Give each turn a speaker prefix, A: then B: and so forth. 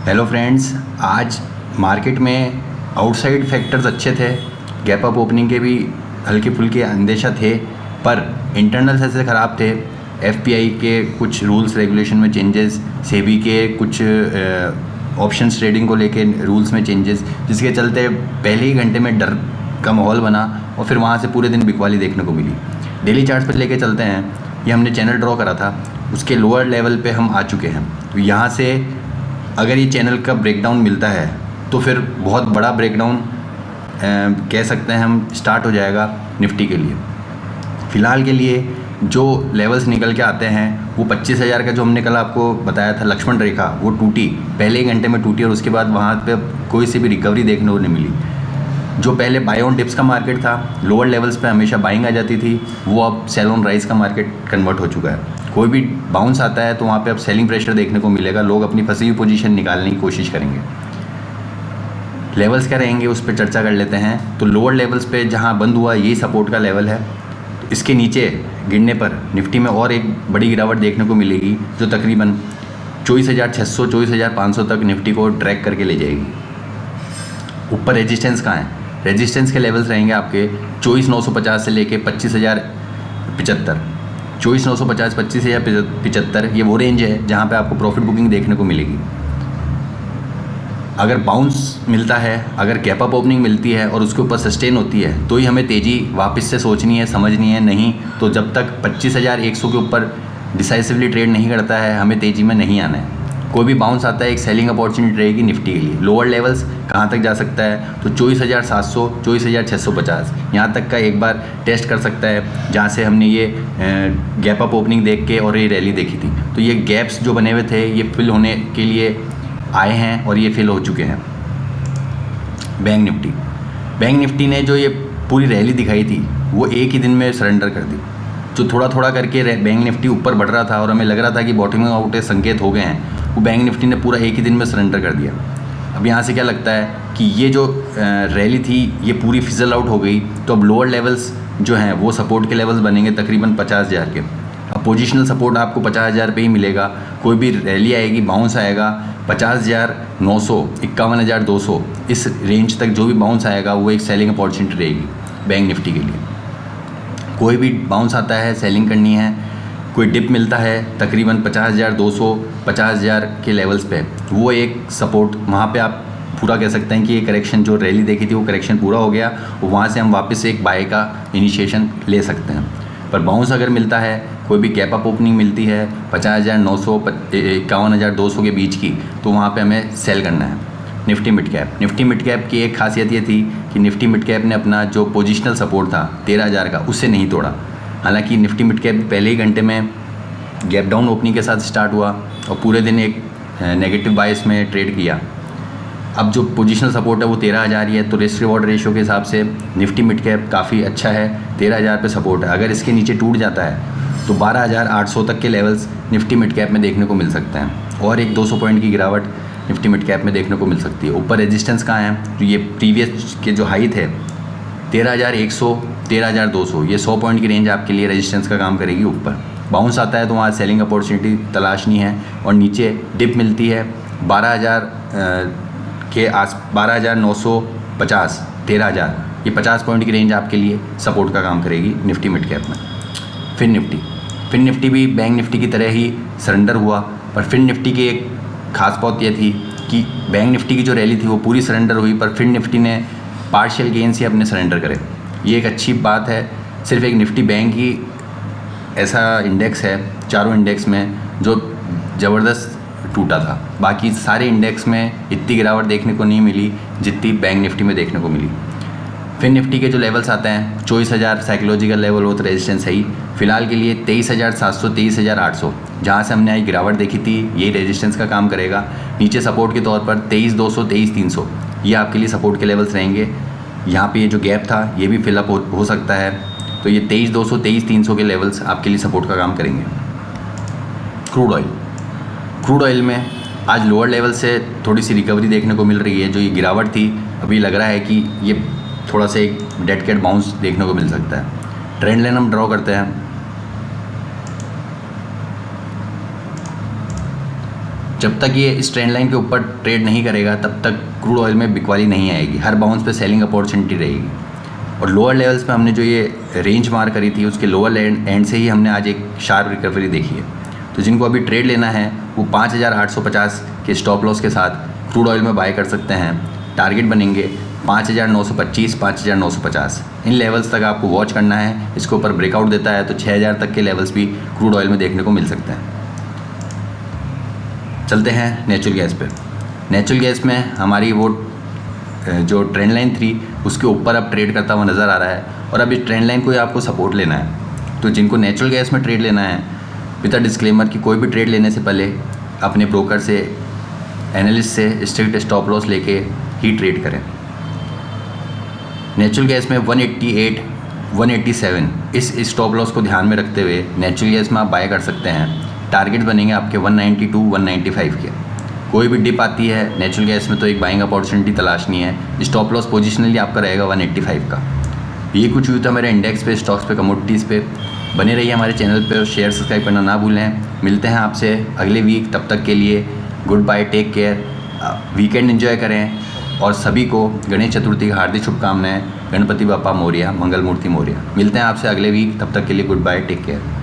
A: Hello friends, आज market में outside factors अच्छे थे, गैप अप ओपनिंग के भी हल्के फुल्के अंदेशा थे, पर इंटरनल्स ऐसे ख़राब थे। एफपीआई के कुछ रूल्स रेगुलेशन में चेंजेस, सेबी के कुछ ऑप्शंस ट्रेडिंग को लेके रूल्स में चेंजेस, जिसके चलते पहले ही घंटे में डर का माहौल बना और फिर वहाँ से पूरे दिन बिकवाली देखने को मिली। डेली चार्ट्स पर लेके चलते हैं। ये हमने चैनल ड्रॉ करा था, उसके लोअर लेवल पे हम आ चुके हैं। तो यहाँ से अगर ये चैनल का ब्रेकडाउन मिलता है तो फिर बहुत बड़ा ब्रेकडाउन कह सकते हैं हम स्टार्ट हो जाएगा निफ्टी के लिए। फ़िलहाल के लिए जो लेवल्स निकल के आते हैं वो 25,000 का जो हमने कल आपको बताया था लक्ष्मण रेखा, वो टूटी, पहले ही घंटे में टूटी और उसके बाद वहाँ पे कोई सी भी रिकवरी देखने को नहीं मिली। जो पहले बाय ऑन डिप्स का मार्केट था, लोअर लेवल्स पे हमेशा बाइंग आ जाती थी, वो अब सेल ऑन राइज का मार्केट कन्वर्ट हो चुका है। कोई भी बाउंस आता है तो वहाँ पे अब सेलिंग प्रेशर देखने को मिलेगा, लोग अपनी फंसी हुई पोजीशन निकालने की कोशिश करेंगे। लेवल्स क्या रहेंगे उस पर चर्चा कर लेते हैं। तो लोअर लेवल्स पे जहाँ बंद हुआ यही सपोर्ट का लेवल है। तो इसके नीचे गिरने पर निफ्टी में और एक बड़ी गिरावट देखने को मिलेगी, जो तकरीबन 24,600 24,500 तक निफ्टी को ट्रैक करके ले जाएगी। ऊपर रेजिस्टेंस कहाँ है? रेजिस्टेंस के लेवल्स रहेंगे आपके 24,950 से लेके 25,075। 24,950 25,075 ये वो रेंज है जहाँ पे आपको प्रॉफिट बुकिंग देखने को मिलेगी। अगर बाउंस मिलता है, अगर गैप अप ओपनिंग मिलती है और उसके ऊपर सस्टेन होती है तो ही हमें तेज़ी वापस से सोचनी है, समझनी है। नहीं तो जब तक 25,100 के ऊपर डिसाइसिवली ट्रेड नहीं करता है, हमें तेज़ी में नहीं आना है। कोई भी बाउंस आता है एक सेलिंग अपॉर्चुनिटी रहेगी निफ्टी के लिए। लोअर लेवल्स कहाँ तक जा सकता है? तो 24,700 24,650 यहाँ तक का एक बार टेस्ट कर सकता है, जहाँ से हमने ये गैप अप ओपनिंग देख के और ये रैली देखी थी। तो ये गैप्स जो बने हुए थे ये फिल होने के लिए आए हैं और ये फिल हो चुके हैं। बैंक निफ्टी ने जो ये पूरी रैली दिखाई थी वो एक ही दिन में सरेंडर कर दी। जो थोड़ा थोड़ा करके बैंक निफ्टी ऊपर बढ़ रहा था और हमें लग रहा था कि बॉटमिंग आउट के संकेत हो गए हैं, वो बैंक निफ्टी ने पूरा एक ही दिन में सरेंडर कर दिया। अब यहाँ से क्या लगता है कि ये जो रैली थी ये पूरी फिजल आउट हो गई। तो अब लोअर लेवल्स जो हैं वो सपोर्ट के लेवल्स बनेंगे तकरीबन 50,000 के। अब पोजीशनल सपोर्ट आपको 50,000 पे ही मिलेगा। कोई भी रैली आएगी, बाउंस आएगा 50,900 51,200 इस रेंज तक जो भी बाउंस आएगा वो एक सेलिंग अपॉर्चुनिटी रहेगी बैंक निफ्टी के लिए। कोई भी बाउंस आता है सेलिंग करनी है। कोई डिप मिलता है तकरीबन 50,200 50,000 के लेवल्स पे, वो एक सपोर्ट, वहाँ पे आप पूरा कह सकते हैं कि ये करेक्शन जो रैली देखी थी वो करेक्शन पूरा हो गया और वहाँ से हम वापस एक बाय का इनिशिएशन ले सकते हैं। पर बाउंस अगर मिलता है, कोई भी गैप अप ओपनिंग मिलती है 50,900 51,200 के बीच की, तो वहाँ पे हमें सेल करना है। निफ्टी मिड कैप की एक खासियत ये थी कि निफ्टी मिड कैप ने अपना जो पोजिशनल सपोर्ट था 13,000 का, उससे नहीं तोड़ा। हालांकि निफ्टी मिड कैप पहले ही घंटे में गैप डाउन ओपनिंग के साथ स्टार्ट हुआ और पूरे दिन एक नेगेटिव बायस में ट्रेड किया। अब जो पोजीशनल सपोर्ट है वो 13,000 ही है, तो रिस्क रिवॉर्ड रेशियो के हिसाब से निफ्टी मिड कैप काफ़ी अच्छा है। 13,000 पे सपोर्ट है। अगर इसके नीचे टूट जाता है तो 12,800 तक के लेवल्स निफ्टी मिड कैप में देखने को मिल सकते हैं और एक 200 पॉइंट की गिरावट निफ्टी मिड कैप में देखने को मिल सकती है। ऊपर रेजिस्टेंस कहाँ है? तो ये प्रीवियस के जो हाई थे 13,100 13,200, ये 100 पॉइंट की रेंज आपके लिए रेजिस्टेंस का काम करेगी। ऊपर बाउंस आता है तो वहाँ सेलिंग अपॉर्चुनिटी तलाशनी है और नीचे डिप मिलती है 12,000 के आस 12,950 13,000, ये 50 पॉइंट की रेंज आपके लिए सपोर्ट का काम करेगी निफ्टी मिड कैप में। फिर निफ्टी भी बैंक निफ्टी की तरह ही सरेंडर हुआ, पर फिर निफ्टी की एक खास बात ये थी कि बैंक निफ्टी की जो रैली थी वो पूरी सरेंडर हुई, पर फिर निफ्टी ने पार्शियल गेन से अपने सरेंडर करे। ये एक अच्छी बात है। सिर्फ एक निफ्टी बैंक ही ऐसा इंडेक्स है चारों इंडेक्स में जो ज़बरदस्त टूटा था। बाकी सारे इंडेक्स में इतनी गिरावट देखने को नहीं मिली जितनी बैंक निफ्टी में देखने को मिली। फिर निफ्टी के जो लेवल्स आते हैं 24,000 साइकोलॉजिकल लेवल हो तो रेजिस्टेंस है ही। फिलहाल के लिए 23,700 23,800 जहाँ से हमने आज गिरावट देखी थी यही रेजिस्टेंस का काम करेगा। नीचे सपोर्ट के तौर पर 23,200 23,300 ये आपके लिए सपोर्ट के लेवल्स रहेंगे। यहाँ पे ये जो गैप था ये भी फिलअप हो सकता है, तो ये 23,200 23,300 के लेवल्स आपके लिए सपोर्ट का काम करेंगे। क्रूड ऑयल में आज लोअर लेवल से थोड़ी सी रिकवरी देखने को मिल रही है। जो ये गिरावट थी अभी लग रहा है कि ये थोड़ा सा एक डेड कैट बाउंस देखने को मिल सकता है। ट्रेंड लाइन हम ड्रॉ करते हैं। जब तक ये इस ट्रेंड लाइन के ऊपर ट्रेड नहीं करेगा तब तक क्रूड ऑयल में बिकवाली नहीं आएगी, हर बाउंस पे सेलिंग अपॉर्चुनिटी रहेगी। और लोअर लेवल्स पे हमने जो ये रेंज मार करी थी उसके लोअर एंड से ही हमने आज एक शार्प रिकवरी देखी है। तो जिनको अभी ट्रेड लेना है वो 5850 के स्टॉप लॉस के साथ क्रूड ऑयल में बाय कर सकते हैं। टारगेट बनेंगे 5925, 5950। इन लेवल्स तक आपको वॉच करना है। इसके ऊपर ब्रेकआउट देता है तो 6000 तक के लेवल्स भी क्रूड ऑयल में देखने को मिल सकते हैं। चलते हैं नेचुरल गैस पे। नेचुरल गैस में हमारी वो जो ट्रेंड लाइन थी उसके ऊपर अब ट्रेड करता हुआ नज़र आ रहा है और अब इस ट्रेंड लाइन को ही आपको सपोर्ट लेना है। तो जिनको नेचुरल गैस में ट्रेड लेना है, विद अ डिस्क्लेमर कि कोई भी ट्रेड लेने से पहले अपने ब्रोकर से, एनालिस्ट से स्ट्रिक्ट स्टॉप लॉस लेके ही ट्रेड करें। नेचुरल गैस में 188, 187 इस स्टॉप लॉस को ध्यान में रखते हुए नेचुरल गैस में आप बाय कर सकते हैं। टारगेट बनेंगे आपके 192, 195 के। कोई भी डिप आती है नेचुरल गैस में तो एक बाइंग अपॉर्चुनिटी तलाशनी है। स्टॉप लॉस पोजिशनली आपका रहेगा 185 का। ये कुछ हुआ था मेरे इंडेक्स पे, स्टॉक्स पे, कमोडिटीज़ पे। बने रहिए हमारे चैनल पे और शेयर सब्सक्राइब करना ना भूलें। मिलते हैं आपसे अगले वीक, तब तक के लिए good bye, take care, weekend enjoy करें और सभी को गणेश चतुर्थी की हार्दिक शुभकामनाएं। गणपति बापा मोरया, मंगल मूर्ति मोरया। मिलते हैं आपसे अगले वीक, तब तक के लिए गुड बाय, टेक केयर।